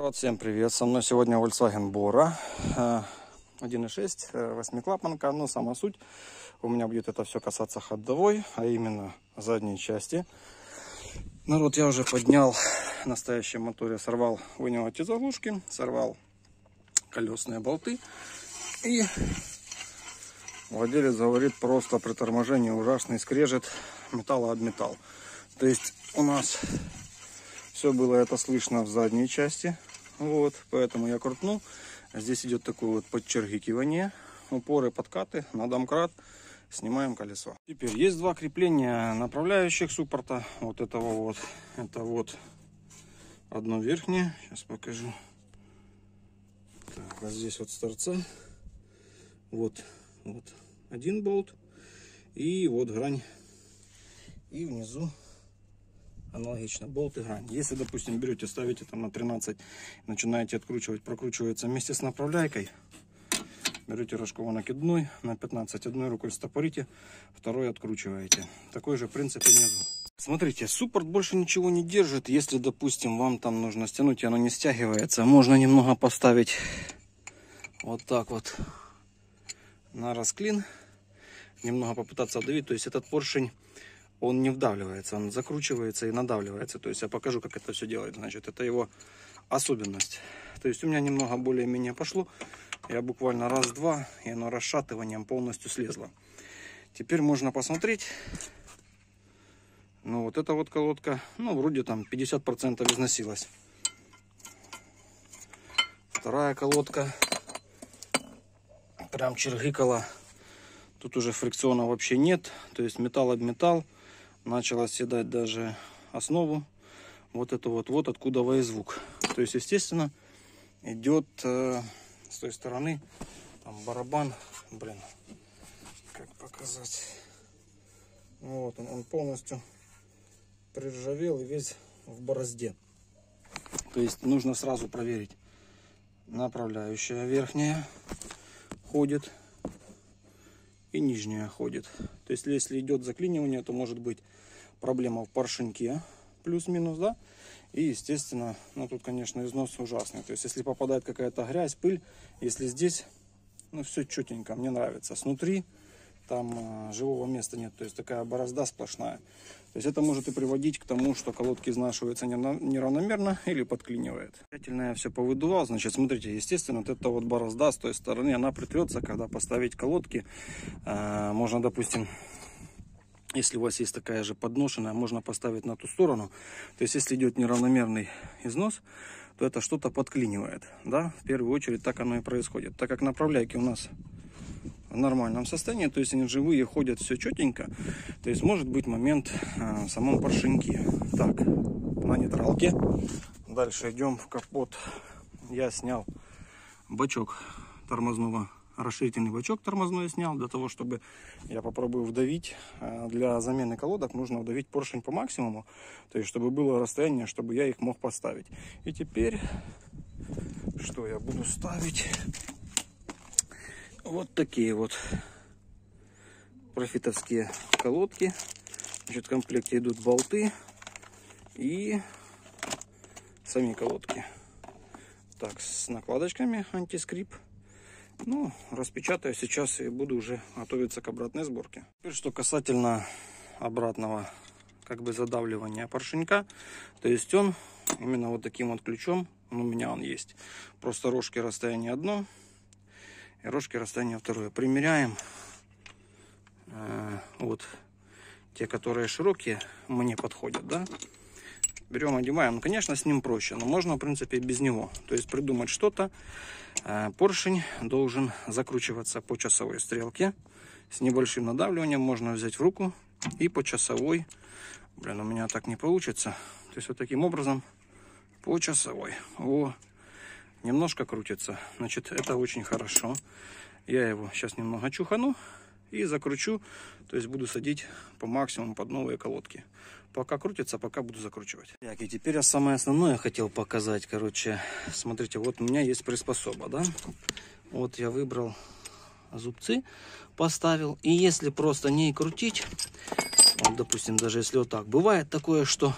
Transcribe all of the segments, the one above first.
Народ, всем привет! Со мной сегодня Volkswagen Bora 1.6, 8-клапанка. Но сама суть, у меня будет это все касаться ходовой, а именно задней части. Народ, я уже поднял в настоящем моторе, сорвал, вынял эти заглушки, сорвал колесные болты. И владелец говорит, просто при торможении ужасный скрежет металла об металл. То есть у нас все было это слышно в задней части. Вот, поэтому я крутнул. Здесь идет такое вот подчеркивание, упоры, подкаты на домкрат. Снимаем колесо. Теперь есть два крепления направляющих суппорта. Вот этого вот. Это вот одно верхнее. Сейчас покажу. Так, вот здесь вот с торца. Вот один болт. И вот грань. И внизу аналогично болт и грань. Если, допустим, берете, ставите там на 13, начинаете откручивать, прокручивается вместе с направляйкой. Берете рожково-накидной на 15, одной рукой стопорите, второй откручиваете. Такой же принцип и внизу. Смотрите, суппорт больше ничего не держит. Если, допустим, вам там нужно стянуть, и оно не стягивается, можно немного поставить вот так вот на расклин, немного попытаться давить. То есть этот поршень, он не вдавливается, он закручивается и надавливается. То есть я покажу, как это все делает. Значит, это его особенность. То есть у меня немного более-менее пошло. Я буквально раз-два, и оно расшатыванием полностью слезло. Теперь можно посмотреть. Ну вот эта вот колодка, ну вроде там 50% износилась. Вторая колодка прям чиргыкала. Тут уже фрикциона вообще нет. То есть металл об металл. Начала седать даже основу. Вот это вот откуда звук. То есть, естественно, идет с той стороны там барабан. Блин, как показать? Вот он полностью приржавел и весь в борозде. То есть нужно сразу проверить. Направляющая верхняя ходит и нижняя ходит. То есть если идет заклинивание, то может быть проблема в поршеньке, плюс-минус, да. И естественно, ну тут, конечно, износ ужасный. То есть если попадает какая-то грязь, пыль, если здесь, ну все четенько, мне нравится. Снутри там живого места нет, то есть такая борозда сплошная. То есть это может и приводить к тому, что колодки изнашиваются неравномерно или подклинивает. Тщательно я все повыдувал. Значит, смотрите, естественно, вот эта вот борозда с той стороны, она притрется, когда поставить колодки. Можно, допустим, если у вас есть такая же подношенная, можно поставить на ту сторону. То есть если идет неравномерный износ, то это что-то подклинивает. Да? В первую очередь так оно и происходит. Так как направляйки у нас в нормальном состоянии, то есть они живые, ходят все четенько, то есть может быть момент в самом поршеньке. Так, на нейтралке. Дальше идем в капот. Я снял бачок тормозного, расширительный бачок тормозной я снял, для того, чтобы я попробую вдавить. Для замены колодок нужно вдавить поршень по максимуму, то есть чтобы было расстояние, чтобы я их мог поставить. И теперь что я буду ставить? Вот такие вот профитовские колодки. Значит, в комплекте идут болты и сами колодки. Так, с накладочками антискрип. Ну, распечатаю сейчас и буду уже готовиться к обратной сборке. Теперь, что касательно обратного как бы задавливания поршенька. То есть он именно вот таким вот ключом, у меня он есть. Просто рожки расстояние одно. И рожки расстояние второе. Примеряем. Вот те, которые широкие, мне подходят, да. Берем, одеваем. Ну, конечно, с ним проще, но можно, в принципе, без него. То есть придумать что-то. Поршень должен закручиваться по часовой стрелке. С небольшим надавливанием можно взять в руку и по часовой. Блин, у меня так не получится. То есть вот таким образом по часовой. О, немножко крутится. Значит, это очень хорошо. Я его сейчас немного чухану и закручу. То есть буду садить по максимуму под новые колодки. Пока крутится, пока буду закручивать. Так, и теперь я самое основное хотел показать. Короче, смотрите, вот у меня есть приспособа, да. Вот я выбрал зубцы, поставил. И если просто не крутить, вот, допустим, даже если вот так. Бывает такое, что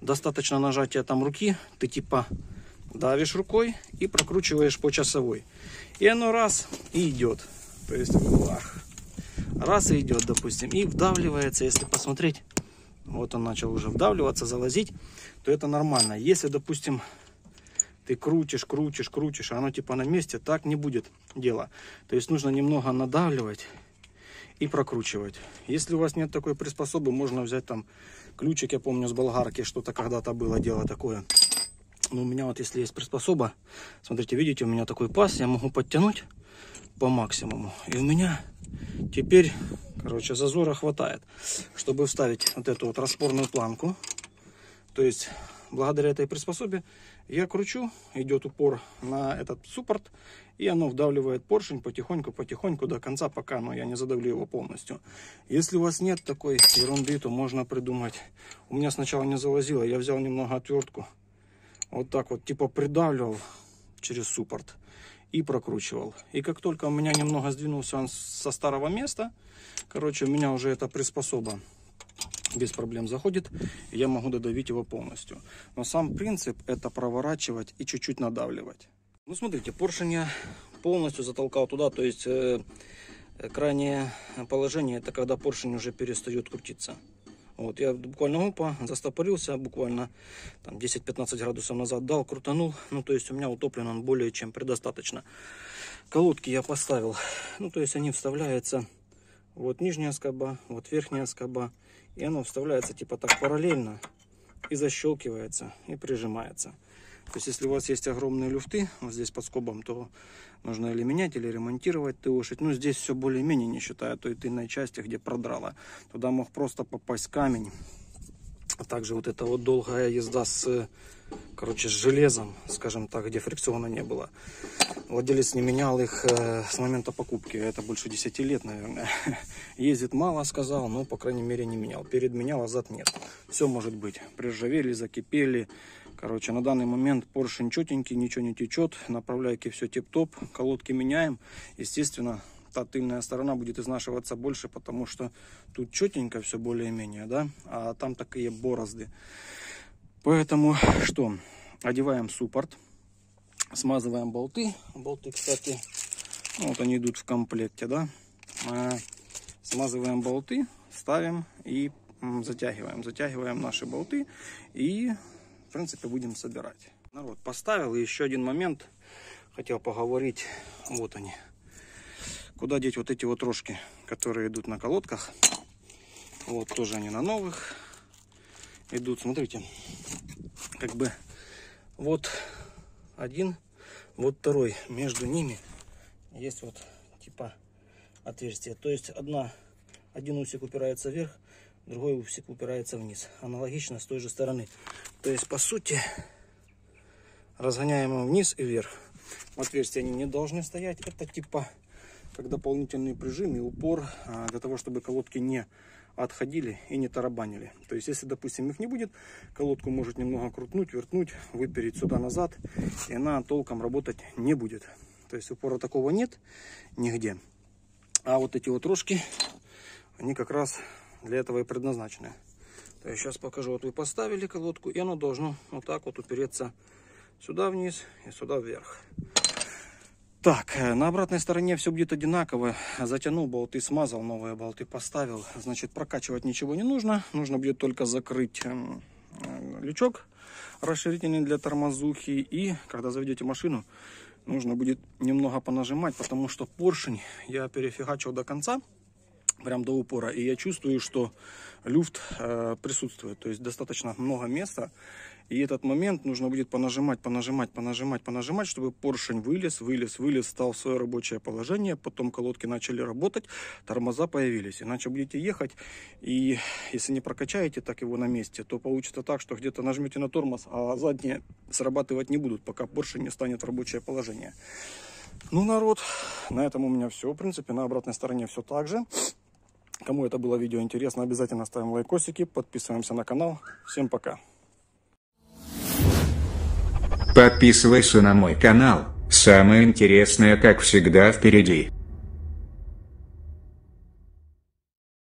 достаточно нажатия там руки, ты типа давишь рукой и прокручиваешь по часовой. И оно раз и идет. То есть раз и идет, допустим, и вдавливается. Если посмотреть, вот он начал уже вдавливаться, залазить, то это нормально. Если, допустим, ты крутишь, а оно типа на месте, так не будет дела. То есть нужно немного надавливать и прокручивать. Если у вас нет такой приспособы, можно взять там ключик, я помню, с болгарки, что-то когда-то было дело такое. Но у меня вот, если есть приспособа, смотрите, видите, у меня такой паз, я могу подтянуть по максимуму. И у меня теперь, короче, зазора хватает, чтобы вставить вот эту вот распорную планку. То есть, благодаря этой приспособе, я кручу, идет упор на этот суппорт, и оно вдавливает поршень потихоньку до конца, пока я не задавлю его полностью. Если у вас нет такой ерунды, то можно придумать. У меня сначала не залазило, я взял немного отвертку, вот так вот, типа придавливал через суппорт и прокручивал. И как только у меня немного сдвинулся он со старого места, короче, у меня уже эта приспособа без проблем заходит, и я могу додавить его полностью. Но сам принцип это проворачивать и чуть-чуть надавливать. Ну смотрите, поршень я полностью затолкал туда, то есть крайнее положение это когда поршень уже перестает крутиться. Вот, я буквально застопорился, буквально 10-15 градусов назад дал, крутанул, ну то есть у меня утоплен он более чем предостаточно. Колодки я поставил, ну то есть они вставляются, вот нижняя скоба, вот верхняя скоба, и оно вставляется типа так параллельно и защелкивается и прижимается. То есть если у вас есть огромные люфты вот здесь под скобом, то нужно или менять, или ремонтировать ТОшить. Ну здесь все более-менее, не считая той тыльной части, где продрало. Туда мог просто попасть камень. А также вот эта вот долгая езда с железом, скажем так, где фрикциона не было. Владелец не менял их с момента покупки. Это больше 10 лет, наверное. Ездит мало, сказал, но, по крайней мере, не менял. Перед менял, а зад нет. Все может быть. Приржавели, закипели. Короче, на данный момент поршень четенький, ничего не течет. Направляйки все тип-топ. Колодки меняем. Естественно, та тыльная сторона будет изнашиваться больше, потому что тут четенько все более-менее, да, а там такие борозды. Поэтому что? Одеваем суппорт, смазываем болты. Болты, кстати, вот они идут в комплекте, да. Смазываем болты, ставим и затягиваем наши болты и в принципе будем собирать. Народ, поставил. И еще один момент хотел поговорить. Вот они. Куда деть вот эти вот рожки, которые идут на колодках. Вот тоже они на новых идут. Смотрите, как бы вот один, вот второй. Между ними есть вот типа отверстие. То есть один усик упирается вверх, другой усик упирается вниз. Аналогично с той же стороны. То есть по сути разгоняем его вниз и вверх. В отверстия они не должны стоять. Это типа как дополнительный прижим и упор для того, чтобы колодки не отходили и не тарабанили. То есть если, допустим, их не будет, колодку может немного крутнуть, вертнуть, выпереть сюда-назад, и она толком работать не будет. То есть упора такого нет нигде. А вот эти вот рожки, они как раз для этого и предназначены. То есть сейчас покажу. Вот вы поставили колодку, и оно должно вот так вот упереться сюда вниз и сюда вверх. Так, на обратной стороне все будет одинаково. Затянул болты, смазал, новые болты поставил. Значит, прокачивать ничего не нужно. Нужно будет только закрыть лючок расширительный для тормозухи. И когда заведете машину, нужно будет немного понажимать, потому что поршень я перефигачил до конца, прям до упора. И я чувствую, что люфт присутствует. То есть достаточно много места. И этот момент нужно будет понажимать, чтобы поршень вылез, стал в свое рабочее положение. Потом колодки начали работать, тормоза появились. Иначе будете ехать, и если не прокачаете так его на месте, то получится так, что где-то нажмете на тормоз, а задние срабатывать не будут, пока поршень не станет в рабочее положение. Ну, народ, на этом у меня все. В принципе, на обратной стороне все так же. Кому это было видео интересно, обязательно ставим лайкосики, подписываемся на канал. Всем пока. Подписывайся на мой канал, самое интересное как всегда впереди.